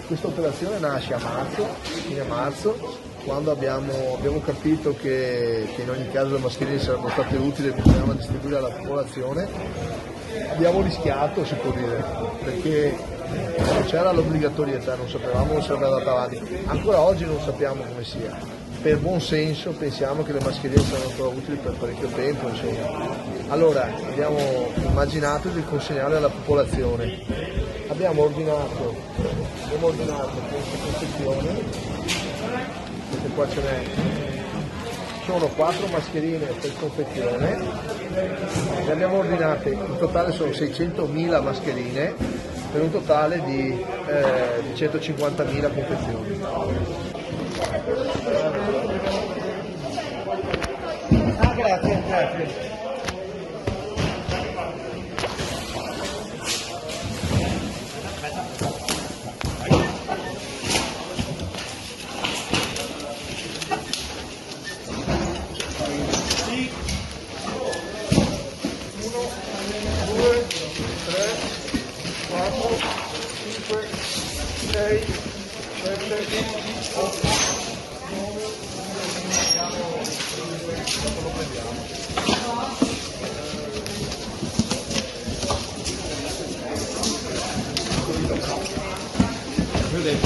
Questa operazione nasce a marzo, fine marzo, quando abbiamo capito che in ogni caso le mascherine sarebbero state utili e bisognava distribuire alla popolazione. Abbiamo rischiato, si può dire, perché c'era l'obbligatorietà, non sapevamo come sarebbe andata avanti. Ancora oggi non sappiamo come sia. Per buon senso pensiamo che le mascherine saranno ancora utili per parecchio tempo, insomma. Allora abbiamo immaginato di consegnarle alla popolazione. Abbiamo ordinato queste confezioni, queste qua ce n'è, sono 4 mascherine per confezione, ne abbiamo ordinate, in totale sono 600.000 mascherine per un totale di 150.000 confezioni. Grazie.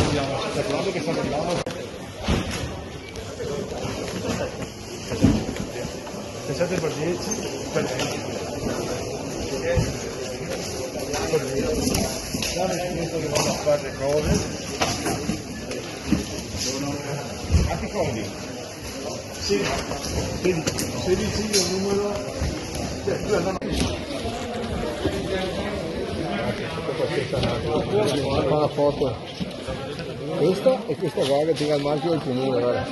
Stiamo parlando che stanno arrivando. Se 7 per 10 per 20. Dame scritto che vanno a fare le cose. Anche codi? Sì. 16 il numero. Fa la foto. Questa e questa qua che tiene il marchio del comune, guarda.